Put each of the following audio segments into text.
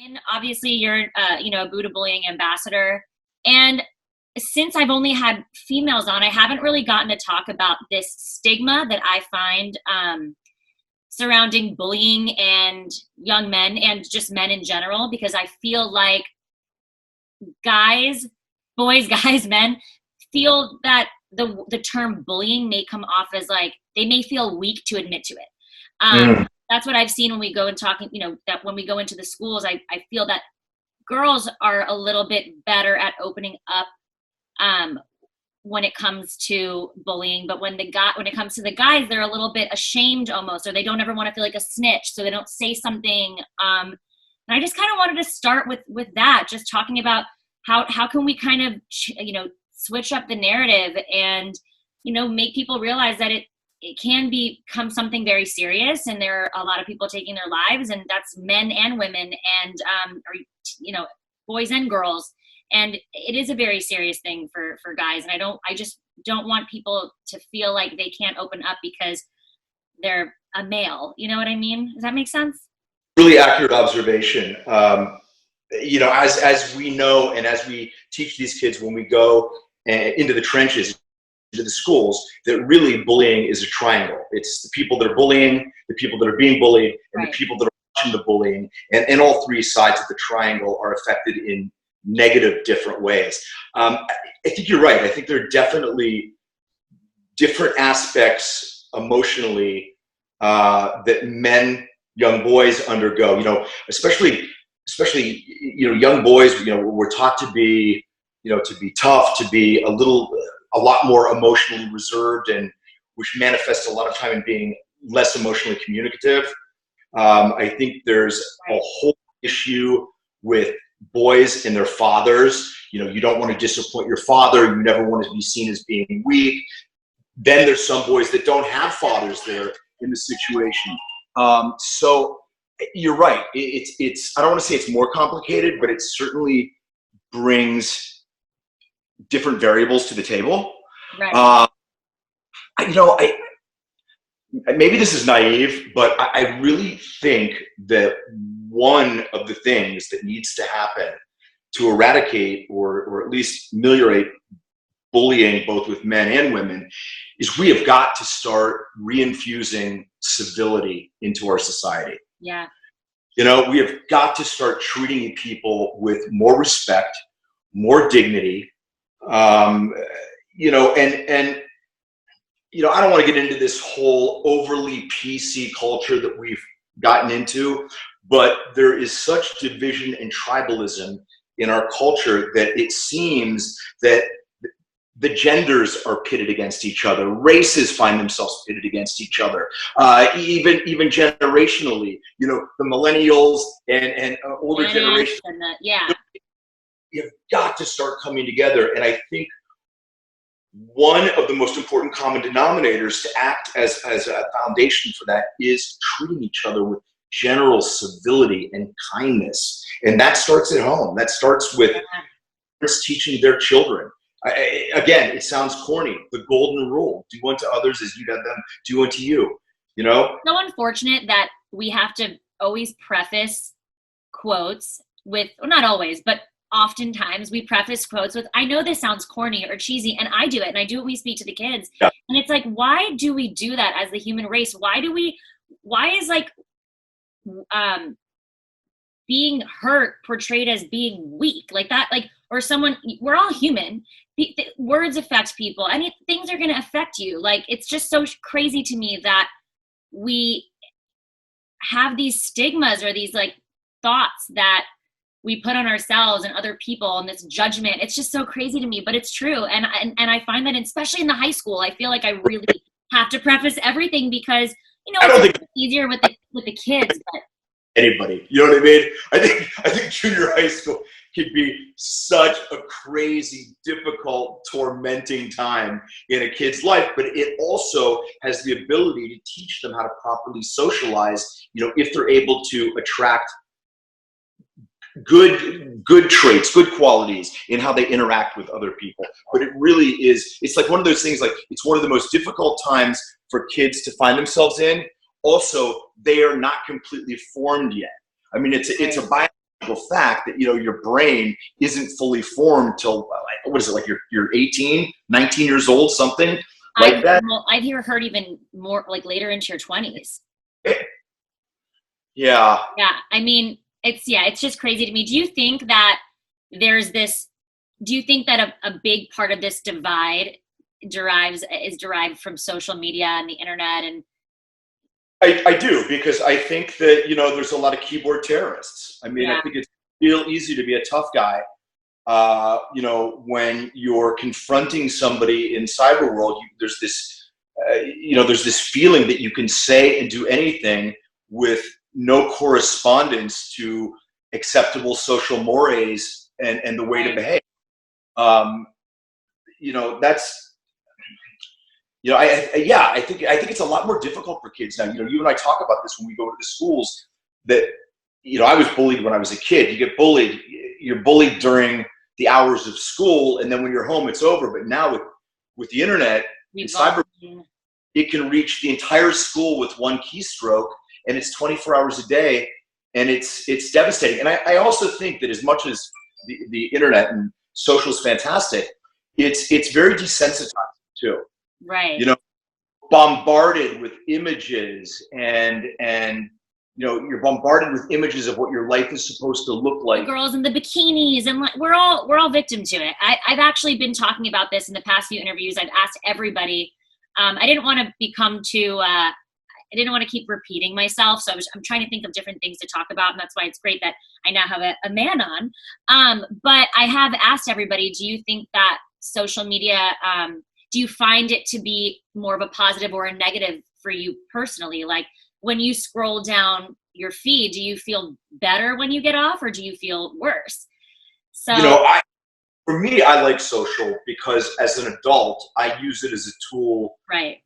And obviously you're, a Buddha bullying ambassador. And since I've only had females on, I haven't really gotten to talk about this stigma that I find surrounding bullying and young men and just men in general, because I feel like men feel that the term bullying may come off as like, they may feel weak to admit to it. That's what I've seen when we go and talking, that when we go into the schools, I feel that girls are a little bit better at opening up when it comes to bullying. But when it comes to the guys, they're a little bit ashamed almost, or they don't ever want to feel like a snitch, so they don't say something. And I just kind of wanted to start with that, just talking about how can we kind of, switch up the narrative and, make people realize that it can become something very serious, and there are a lot of people taking their lives, and that's men and women and, boys and girls. And it is a very serious thing for guys. And I just don't want people to feel like they can't open up because they're a male. You know what I mean? Does that make sense? Really accurate observation. As we know, and as we teach these kids when we go into the trenches, into the schools, that really bullying is a triangle. It's the people that are bullying, the people that are being bullied, and the people that are watching the bullying. And all three sides of the triangle are affected in negative different ways. I think you're right. I think there are definitely different aspects emotionally that young boys undergo, especially young boys, we're taught to be tough, to be a lot more emotionally reserved, and which manifests a lot of time in being less emotionally communicative. I think there's a whole issue with boys and their fathers. You don't want to disappoint your father. You never want to be seen as being weak. Then there's some boys that don't have fathers there in the situation. So you're right. It's I don't want to say it's more complicated, but it certainly brings different variables to the table. Right. Maybe this is naive, but I really think that one of the things that needs to happen to eradicate or at least ameliorate bullying, both with men and women, is we have got to start reinfusing civility into our society. Yeah. We have got to start treating people with more respect, more dignity. I don't want to get into this whole overly PC culture that we've gotten into, but there is such division and tribalism in our culture that it seems that the genders are pitted against each other. Races find themselves pitted against each other. Even generationally, the millennials and older generations. You've got to start coming together. And I think one of the most important common denominators to act as a foundation for that is treating each other with general civility and kindness. And that starts at home. That starts with parents teaching their children. Again, it sounds corny. The golden rule: do unto others as you'd have them do unto you. So unfortunate that we have to always preface quotes with, well, not always, but oftentimes we preface quotes with, I know this sounds corny or cheesy, and I do it, and I do it when we speak to the kids. Yeah. And it's like, why do we do that as the human race? Why is being hurt portrayed as being weak like that? Or someone, we're all human. Words affect people. Things are going to affect you. It's just so crazy to me that we have these stigmas or these thoughts that we put on ourselves and other people, and this judgment. It's just so crazy to me, but it's true. And I find that especially in the high school, I feel like I really have to preface everything because, it's easier with the kids, but anybody, you know what I mean? I think junior high school can be such a crazy, difficult, tormenting time in a kid's life, but it also has the ability to teach them how to properly socialize, if they're able to attract good traits, good qualities in how they interact with other people. But it really is, it's one of those things, it's one of the most difficult times for kids to find themselves in. Also, they are not completely formed yet. It's a biological biological fact that, your brain isn't fully formed till, what is it, like you're 18, 19 years old, something like that. I've heard even more, like later into your 20s. Yeah. Yeah. I mean, it's just crazy to me. Do you think that a big part of this divide is derived from social media and the internet? And I do, because I think that, there's a lot of keyboard terrorists. I mean, yeah. I think it's real easy to be a tough guy. When you're confronting somebody in cyber world, there's this feeling that you can say and do anything with no correspondence to acceptable social mores and the way to behave. I think it's a lot more difficult for kids now. You and I talk about this when we go to the schools that, I was bullied when I was a kid. You get bullied, you're bullied during the hours of school, and then when you're home, it's over. But now with the internet and cyber, it can reach the entire school with one keystroke, and it's 24 hours a day, and it's devastating. And I also think that as much as the internet and social is fantastic, it's very desensitizing too. Right. Bombarded with images and you're bombarded with images of what your life is supposed to look like. The girls in the bikinis, and like we're all victim to it. I've actually been talking about this in the past few interviews. I've asked everybody. I didn't want to I didn't want to keep repeating myself, so I'm trying to think of different things to talk about, and that's why it's great that I now have a man on. But I have asked everybody, do you think that social media, do you find it to be more of a positive or a negative for you personally? Like when you scroll down your feed, do you feel better when you get off, or do you feel worse? So, for me, I like social because as an adult, I use it as a tool. Right.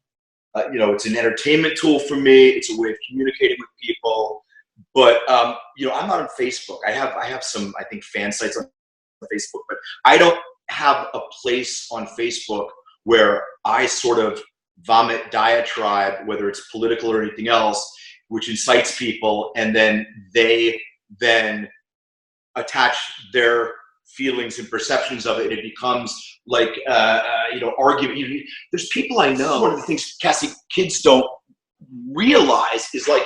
It's an entertainment tool for me. It's a way of communicating with people. But I'm not on Facebook. I have some, I think, fan sites on Facebook, but I don't have a place on Facebook where I sort of vomit diatribe, whether it's political or anything else, which incites people, and then they attach their feelings and perceptions of it, and it becomes like argument. There's people I know. One of the things, Cassie, kids don't realize is like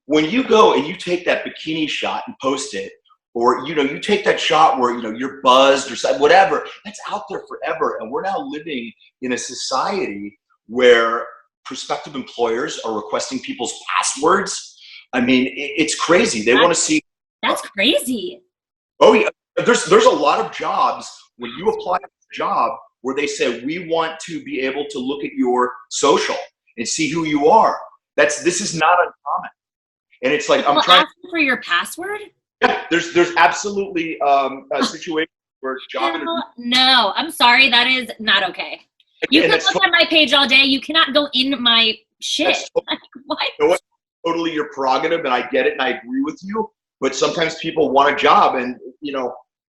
when you go and you take that bikini shot and post it, or you take that shot where you're buzzed or whatever, that's out there forever. And we're now living in a society where prospective employers are requesting people's passwords. I mean, it's crazy. They want to see. That's crazy. Oh yeah, there's a lot of jobs when you apply for a job where they say we want to be able to look at your social and see who you are. This is not uncommon. And it's like I'm trying asking for your password. Yeah, there's absolutely a situation where job. No, I'm sorry, that is not okay. You can look at my page all day. You cannot go in my shit. What? Totally your prerogative, and I get it, and I agree with you. But sometimes people want a job, and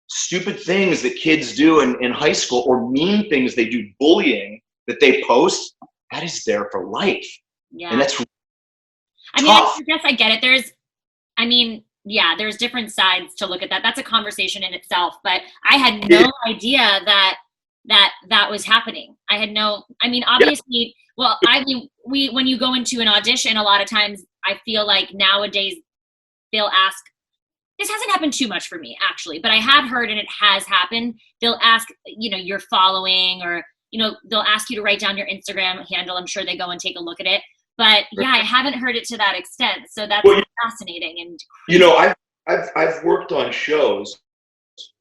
stupid things that kids do in high school, or mean things they do, bullying that they post, that is there for life. Yeah, and that's. I guess I get it. There's different sides to look at that. That's a conversation in itself. But I had no idea that was happening. I had obviously, when you go into an audition, a lot of times I feel like nowadays they'll ask, this hasn't happened too much for me actually, but I have heard, and it has happened, they'll ask, your following, or, they'll ask you to write down your Instagram handle. I'm sure they go and take a look at it. But yeah, I haven't heard it to that extent. So that's fascinating. And I've worked on shows,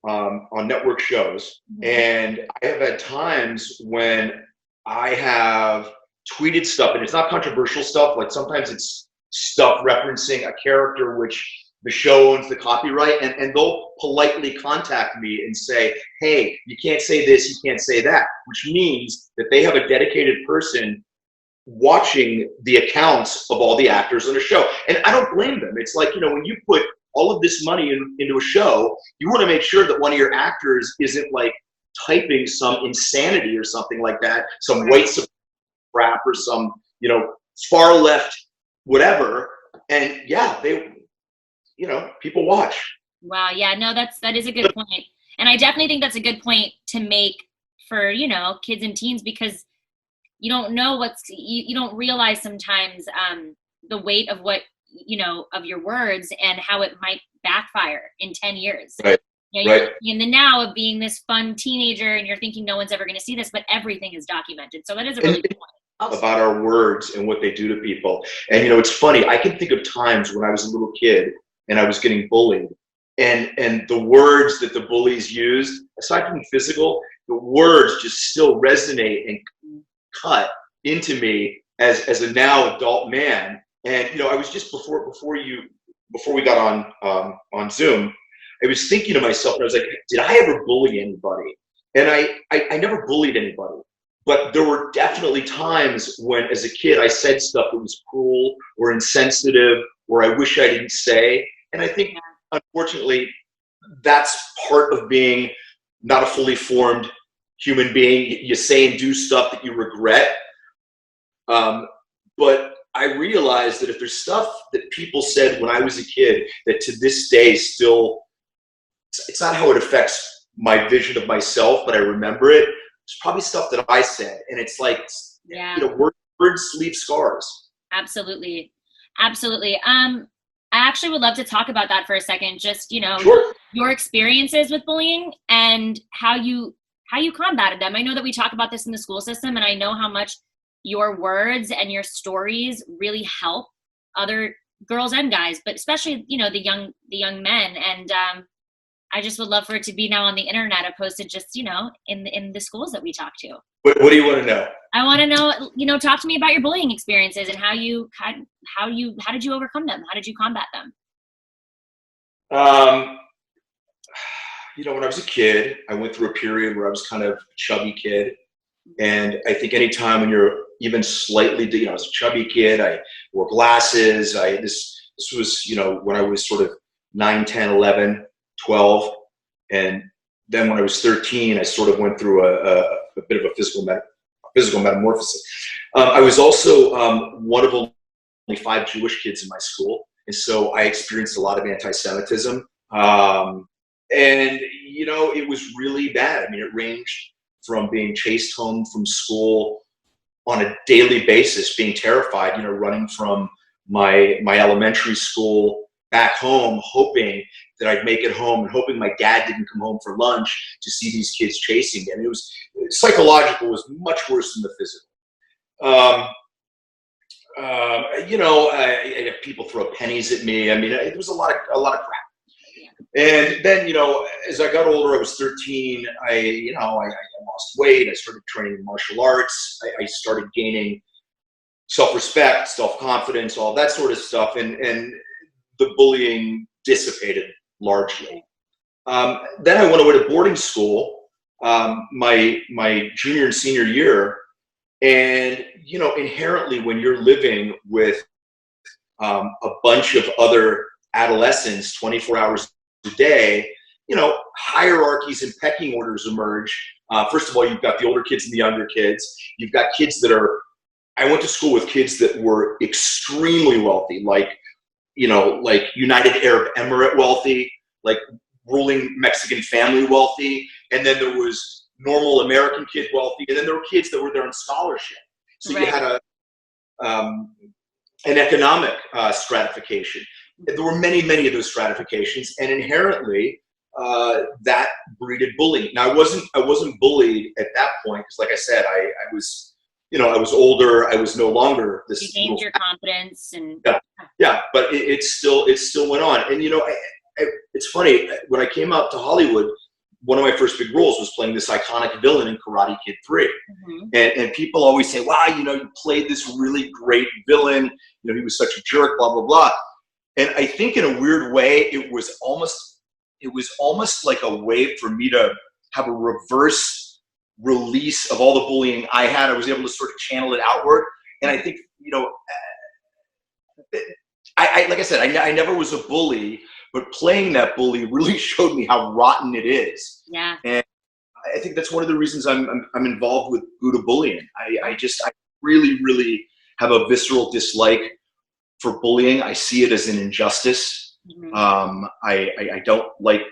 on network shows, and I have had times when I have tweeted stuff, and it's not controversial stuff. Like sometimes it's stuff referencing a character which the show owns the copyright, and they'll politely contact me and say, hey, you can't say this, you can't say that, which means that they have a dedicated person watching the accounts of all the actors on a show. And I don't blame them. It's like, when you put all of this money into a show, you want to make sure that one of your actors isn't like typing some insanity or something like that, some white crap or some, far left, whatever. And yeah, they, people watch. Wow. Yeah, no, that is a good point. And I definitely think that's a good point to make for, kids and teens, because you don't know you don't realize sometimes the weight of of your words and how it might backfire in 10 years. Right. You're in the now of being this fun teenager and you're thinking no one's ever going to see this, but everything is documented. So that is a really good point. About our words and what they do to people. And it's funny, I can think of times when I was a little kid and I was getting bullied, and the words that the bullies used, aside from physical, the words just still resonate and cut into me as a now adult man. And I was just before we got on Zoom, I was thinking to myself, and I was like, did I ever bully anybody? And I never bullied anybody. But there were definitely times when, as a kid, I said stuff that was cruel or insensitive or I wish I didn't say. And I think, unfortunately, that's part of being not a fully formed human being. You say and do stuff that you regret. But I realized that if there's stuff that people said when I was a kid that to this day still, it's not how it affects my vision of myself, but I remember it. It's probably stuff that I said, and it's like, words leave scars. Absolutely. I actually would love to talk about that for a second. Just Sure. Your experiences with bullying and how you combated them. I know that we talk about this in the school system, and I know how much your words and your stories really help other girls and guys, but especially the young men. And I just would love for it to be now on the internet opposed to just, in the schools that we talk to. What do you want to know? I want to know, talk to me about your bullying experiences and how did you overcome them? How did you combat them? When I was a kid, I went through a period where I was kind of a chubby kid. And I think anytime when you're even slightly, I was a chubby kid, I wore glasses. This was, when I was sort of 9, 10, 11. 12, and then when I was 13, I sort of went through a bit of a physical metamorphosis. I was also one of only 5 Jewish kids in my school, and so I experienced a lot of anti-Semitism, and it was really bad. I mean, it ranged from being chased home from school on a daily basis, being terrified, running from my elementary school back home, hoping that I'd make it home and hoping my dad didn't come home for lunch to see these kids chasing me. And it was psychological, was much worse than the physical. I had people throw pennies at me. I mean, it was a lot of crap. And then, as I got older, I was 13. I lost weight. I started training in martial arts. I started gaining self-respect, self-confidence, all that sort of stuff. And the bullying dissipated largely. Then I went away to boarding school my junior and senior year, and inherently when you're living with a bunch of other adolescents 24 hours a day, hierarchies and pecking orders emerge. First of all, you've got the older kids and the younger kids. You've got kids I went to school with kids that were extremely wealthy, like United Arab Emirate wealthy, like ruling Mexican family wealthy. And then there was normal American kid wealthy. And then there were kids that were there on scholarship. So You had an economic stratification. There were many, many of those stratifications. And inherently, that breeded bullying. Now, I wasn't bullied at that point, because like I said, I was I was older. I was no longer this. You gained your confidence, and yeah. But it still went on. And it's funny, when I came out to Hollywood, one of my first big roles was playing this iconic villain in Karate Kid 3. Mm-hmm. And people always say, "Wow, you played this really great villain. He was such a jerk." Blah blah blah. And I think in a weird way, it was almost like a way for me to have a reverse release of all the bullying I had. I was able to sort of channel it outward. And I think, I like I said, I never was a bully, but playing that bully really showed me how rotten it is. Yeah. And I think that's one of the reasons I'm involved with Buddha bullying. I really, really have a visceral dislike for bullying. I see it as an injustice. Mm-hmm. I don't like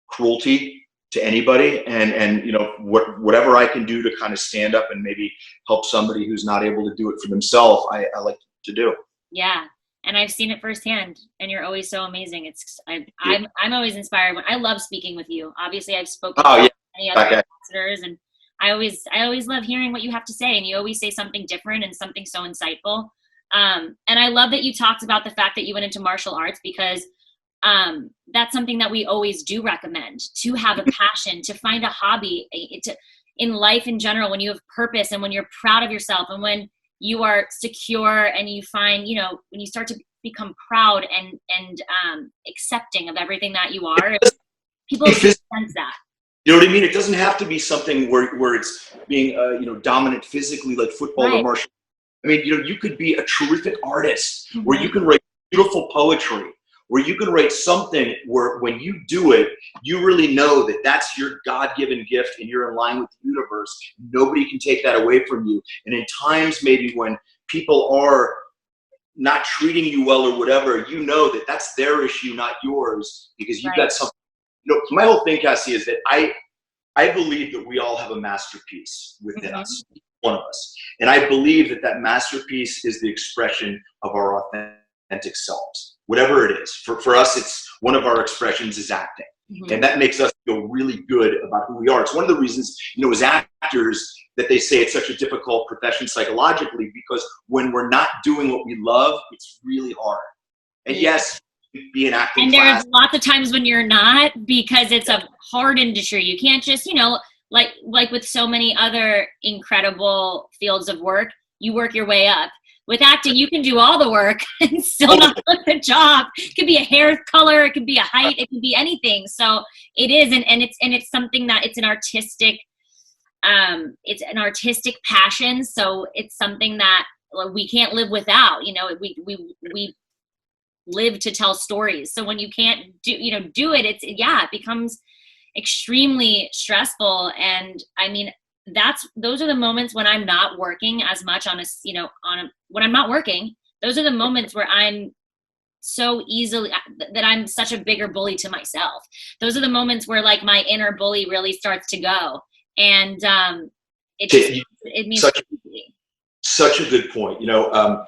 cruelty to anybody, and you know, whatever I can do to kind of stand up and maybe help somebody who's not able to do it for themselves, I like to do. Yeah. And I've seen it firsthand, and you're always so amazing. I'm always inspired when I love speaking with you. Obviously I've spoken to many other ambassadors, and I always love hearing what you have to say, and you always say something different and something so insightful. And I love that you talked about the fact that you went into martial arts, because that's something that we always do recommend, to have a passion, to find a hobby, in life in general, when you have purpose and when you're proud of yourself and when you are secure and you find, you know, when you start to become proud and accepting of everything that you are, people sense that. You know what I mean? It doesn't have to be something where it's being, you know, dominant physically, like football or martial. I mean, you know, you could be a terrific artist, mm-hmm. where you can write beautiful poetry, where you can write something where when you do it, you really know that that's your God-given gift and you're in line with the universe. Nobody can take that away from you. And in times maybe when people are not treating you well or whatever, you know that that's their issue, not yours, because you've got something. You know, my whole thing, Cassie, is that I believe that we all have a masterpiece within mm-hmm. us, one of us. And I believe that that masterpiece is the expression of our authentic selves, whatever it is. For us, it's one of our expressions is acting. Mm-hmm. And that makes us feel really good about who we are. It's one of the reasons, you know, as actors, that they say it's such a difficult profession psychologically, because when we're not doing what we love, it's really hard. And yes, be an acting and class. There's lots of times when you're not, because it's a hard industry. You can't just, you know, like with so many other incredible fields of work, you work your way up. With acting, you can do all the work and still not get the job. It could be a hair color, it could be a height, it could be anything. So it is, and it's something that it's an artistic passion. So it's something that we can't live without. You know, we live to tell stories. So when you can't do it, it becomes extremely stressful. And I mean, those are the moments when I'm not working as much when I'm not working, those are the moments where I'm so easily, that I'm such a bigger bully to myself. Those are the moments where like my inner bully really starts to go. And it means such a good point. You know,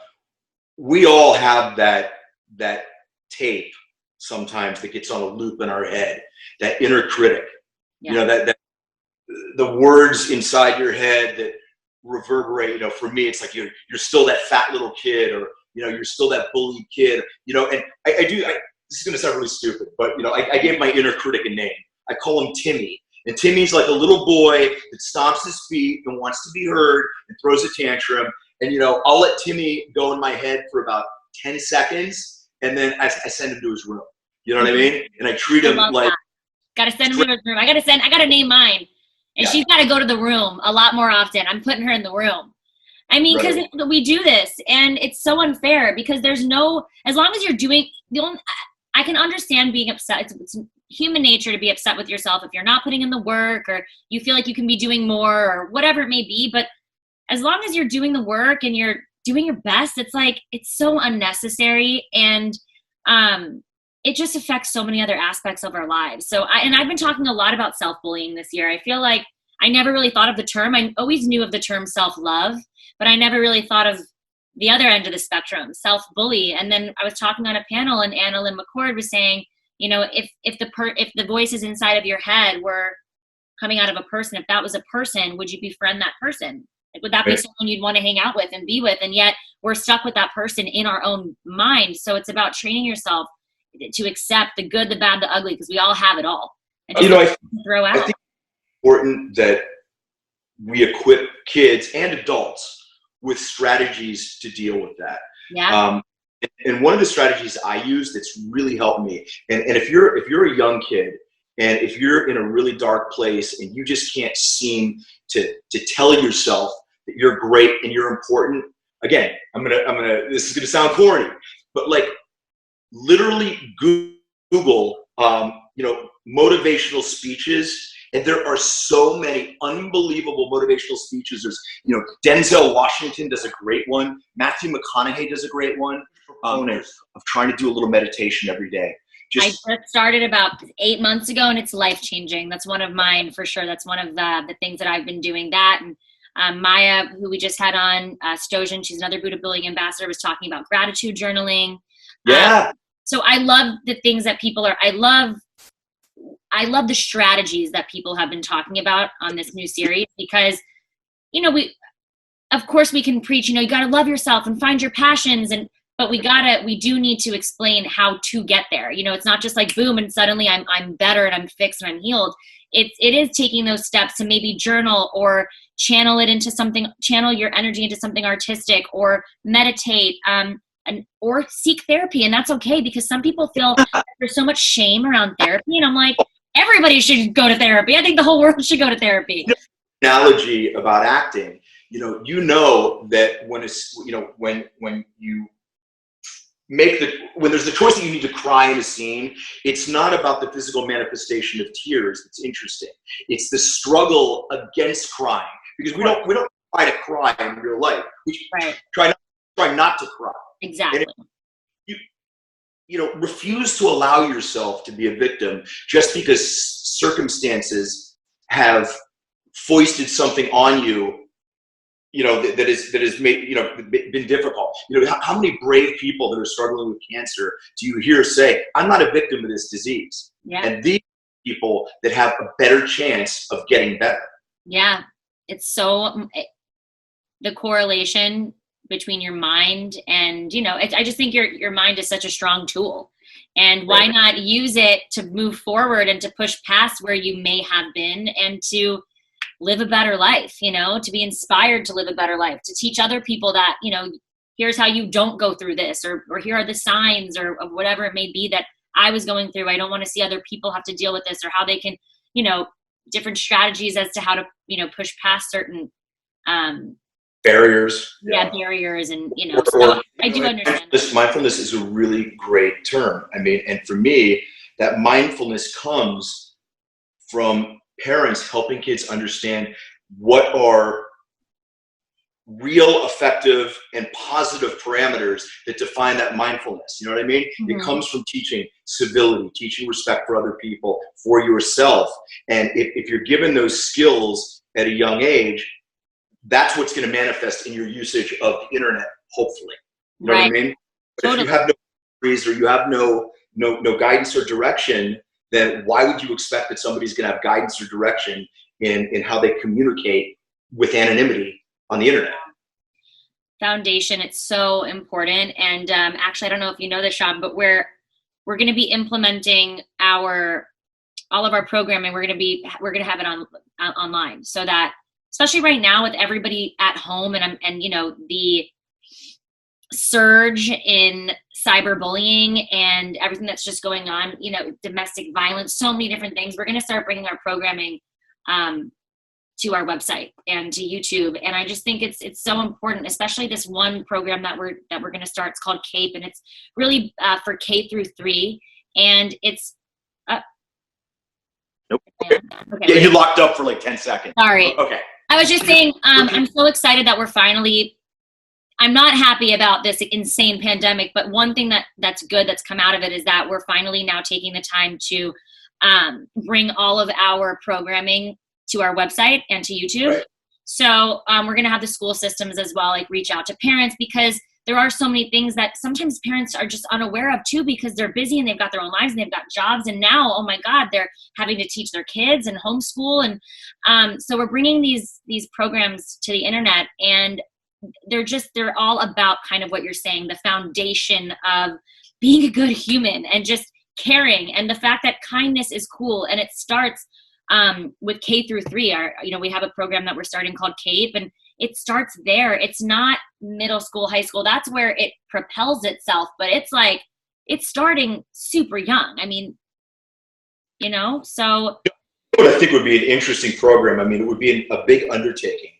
we all have that tape sometimes that gets on a loop in our head, that inner critic. You know, that the words inside your head that reverberate. You know, for me, it's like you're still that fat little kid, or you know, you're still that bully kid. You know, and I do. This is going to sound really stupid, but you know, I gave my inner critic a name. I call him Timmy, and Timmy's like a little boy that stomps his feet and wants to be heard and throws a tantrum. And you know, I'll let Timmy go in my head for about 10 seconds, and then I send him to his room. You know what I mean? And I treat him like. Gotta send him to his room. I gotta name mine. And she's got to go to the room a lot more often. I'm putting her in the room. I mean, because we do this, and it's so unfair, because there's no, as long as you're doing, I can understand being upset. It's human nature to be upset with yourself if you're not putting in the work, or you feel like you can be doing more, or whatever it may be. But as long as you're doing the work and you're doing your best, it's like, it's so unnecessary. And it just affects so many other aspects of our lives. So I've been talking a lot about self-bullying this year. I feel like I never really thought of the term. I always knew of the term self-love, but I never really thought of the other end of the spectrum, self-bully. And then I was talking on a panel, and Anna Lynn McCord was saying, you know, if the voices inside of your head were coming out of a person, if that was a person, would you befriend that person? Like, would that be someone you'd want to hang out with and be with? And yet we're stuck with that person in our own mind. So it's about training yourself to accept the good, the bad, the ugly, because we all have it all. And just I throw out. think it's important that we equip kids and adults with strategies to deal with that. Yeah. And one of the strategies I use that's really helped me, and if you're a young kid, and if you're in a really dark place and you just can't seem to tell yourself that you're great and you're important, again, this is gonna sound corny, but like, literally Google, you know, motivational speeches And there are so many unbelievable motivational speeches. There's, Denzel Washington does a great one. Matthew McConaughey does a great one. Of trying to do a little meditation every day. I just started about 8 months ago, and it's life-changing. That's one of mine for sure. That's one of the things that I've been doing. That, and Maya, who we just had on, Stojan, she's another Buddha Bullying ambassador, was talking about gratitude journaling. Yeah. So I love the things that people are, I love the strategies that people have been talking about on this new series, because, of course we can preach, you got to love yourself and find your passions, but we do need to explain how to get there. It's not just like boom and suddenly I'm better and I'm fixed and I'm healed. It is taking those steps to maybe journal or channel your energy into something artistic, or meditate, or seek therapy. And that's okay, because some people feel there's so much shame around therapy. And I'm like, everybody should go to therapy. I think the whole world should go to therapy. Analogy about acting, that when you when there's the choice that you need to cry in a scene, it's not about the physical manifestation of tears that's interesting. It's the struggle against crying, because we don't try to cry in real life. We try not to cry. Exactly. And refuse to allow yourself to be a victim just because circumstances have foisted something on you, that has made, been difficult. How many brave people that are struggling with cancer do you hear say, I'm not a victim of this disease? Yeah. And these people that have a better chance of getting better. Yeah. It's so, the correlation between your mind and, I just think your mind is such a strong tool, and why not use it to move forward and to push past where you may have been, and to live a better life, to be inspired to live a better life, to teach other people that, here's how you don't go through this, or here are the signs, or whatever it may be that I was going through. I don't want to see other people have to deal with this, or how they can, different strategies as to how to, push past certain, barriers. Barriers, and so I do understand. Mindfulness is a really great term. And for me, that mindfulness comes from parents helping kids understand what are real, effective, and positive parameters that define that mindfulness. You know what I mean? Mm-hmm. It comes from teaching civility, teaching respect for other people, for yourself. And if you're given those skills at a young age, that's what's going to manifest in your usage of the internet, hopefully. You know what I mean? But totally. If you have no boundaries, or you have no guidance or direction, then why would you expect that somebody's going to have guidance or direction in how they communicate with anonymity on the internet? Foundation, it's so important. And actually, I don't know if you know this, Sean, but we're going to be implementing all of our programming. We're going to have it online, so that, especially right now with everybody at home and the surge in cyberbullying and everything that's just going on, domestic violence, so many different things. We're going to start bringing our programming to our website and to YouTube. And I just think it's so important, especially this one program that we're going to start. It's called CAPE, and it's really for K through 3. And it's Nope. Okay. Yeah, you locked up for like 10 seconds. Sorry. Okay. I was just saying, I'm so excited that I'm not happy about this insane pandemic, but one thing that's good that's come out of it is that we're finally now taking the time to bring all of our programming to our website and to YouTube. Right. So we're going to have the school systems as well, like reach out to parents, because there are so many things that sometimes parents are just unaware of too, because they're busy and they've got their own lives and they've got jobs. And now, oh my God, they're having to teach their kids and homeschool. And so we're bringing these programs to the internet, and they're all about kind of what you're saying, the foundation of being a good human and just caring. And the fact that kindness is cool. And it starts with K through 3. We have a program that we're starting called CAPE, and it starts there. It's not middle school, high school. That's where it propels itself, but it's starting super young. So. What I think would be an interesting program. It would be a big undertaking,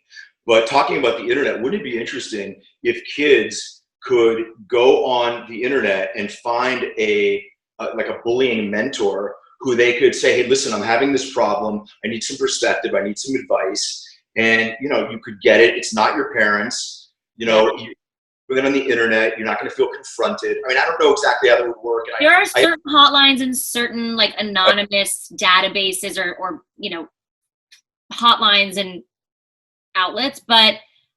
but talking about the internet, wouldn't it be interesting if kids could go on the internet and find a bullying mentor who they could say, hey, listen, I'm having this problem. I need some perspective. I need some advice. And, you know, you could get it. It's not your parents. You know, you put it on the internet. You're not going to feel confronted. I mean, I don't know exactly how that would work. And there are certain hotlines and certain like anonymous databases or, you know, hotlines and outlets. But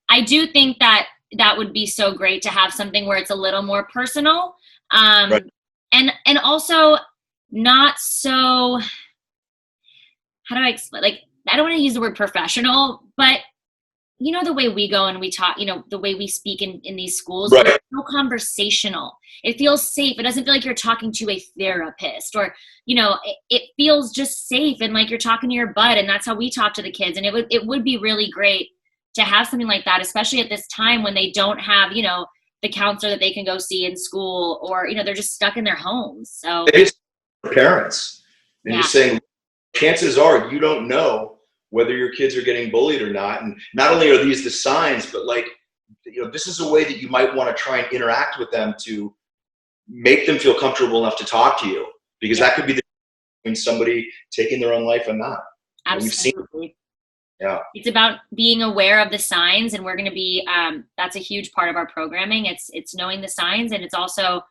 I do think that that would be so great to have something where it's a little more personal. Right. And also not so, how do I explain? Like, I don't want to use the word professional, but you know, the way we go and we talk, you know, the way we speak in these schools, right. It's so conversational. It feels safe. It doesn't feel like you're talking to a therapist or, you know, it feels just safe and like you're talking to your bud. And that's how we talk to the kids. And it would be really great to have something like that, especially at this time when they don't have, you know, the counselor that they can go see in school, or, you know, they're just stuck in their homes. So it is for parents. And you're saying, chances are you don't know whether your kids are getting bullied or not. And not only are these the signs, but like, you know, this is a way that you might want to try and interact with them to make them feel comfortable enough to talk to you, because that could be the between somebody taking their own life and not. Absolutely. Yeah. It's about being aware of the signs, and we're going to be, that's a huge part of our programming. It's knowing the signs, and it's also,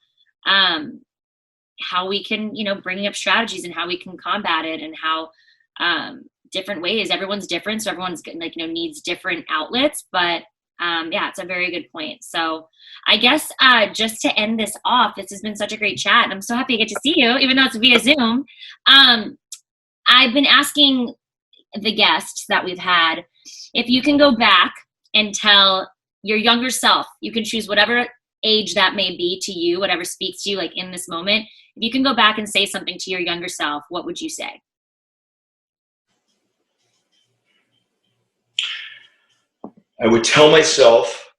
how we can, you know, bringing up strategies and how we can combat it, and how, different ways. Everyone's different. So everyone's like, you know, needs different outlets, but, yeah, it's a very good point. So I guess, just to end this off, this has been such a great chat, and I'm so happy to get to see you, even though it's via Zoom. I've been asking the guests that we've had, if you can go back and tell your younger self, you can choose whatever age that may be to you, whatever speaks to you, like in this moment, if you can go back and say something to your younger self, what would you say? I would tell myself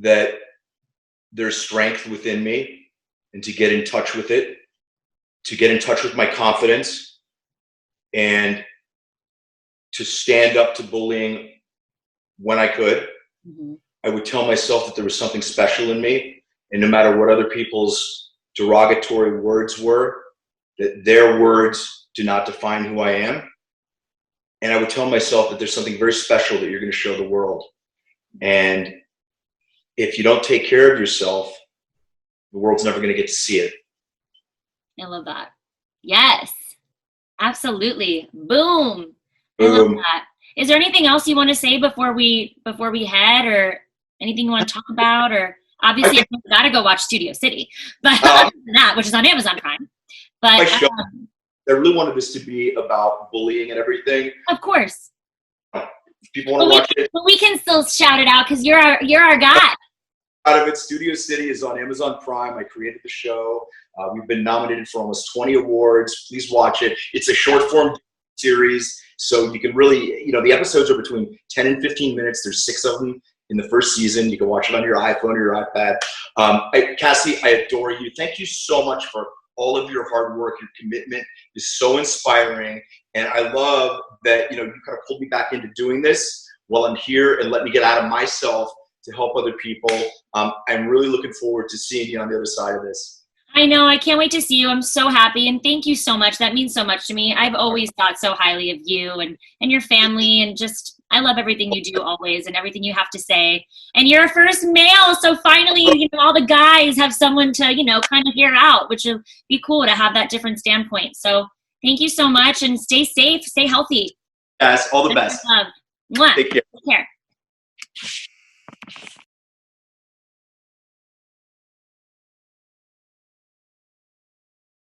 that there's strength within me, and to get in touch with it, to get in touch with my confidence, and to stand up to bullying when I could. Mm-hmm. I would tell myself that there was something special in me, and no matter what other people's derogatory words were, that their words do not define who I am. And I would tell myself that there's something very special that you're going to show the world. And if you don't take care of yourself, the world's never going to get to see it. I love that. Yes, absolutely. Boom. I love that. Is there anything else you want to say before we head, or anything you want to talk about? Or obviously, you got to go watch Studio City, but other than that, which is on Amazon Prime. But I really wanted this to be about bullying and everything. Of course. If people want to watch it, but we can still shout it out because you're our guy. Out of it, Studio City is on Amazon Prime. I created the show. We've been nominated for almost 20 awards. Please watch it. It's a short form series, so you can really, you know, the episodes are between 10 and 15 minutes. There's 6 of them in the first season. You can watch it on your iPhone or your iPad. Cassie, I adore you. Thank you so much for all of your hard work. Your commitment is so inspiring, and I love that, you know, you kind of pulled me back into doing this while I'm here and let me get out of myself to help other people. I'm really looking forward to seeing you on the other side of this. I know. I can't wait to see you. I'm so happy, and thank you so much. That means so much to me. I've always thought so highly of you and your family, and just I love everything you do always, and everything you have to say. And you're a first male, so finally, you know, all the guys have someone to, you know, kind of hear out, which will be cool to have that different standpoint. So thank you so much, and stay safe, stay healthy. Yes, all the best. Love. Mwah. Take care. Take care.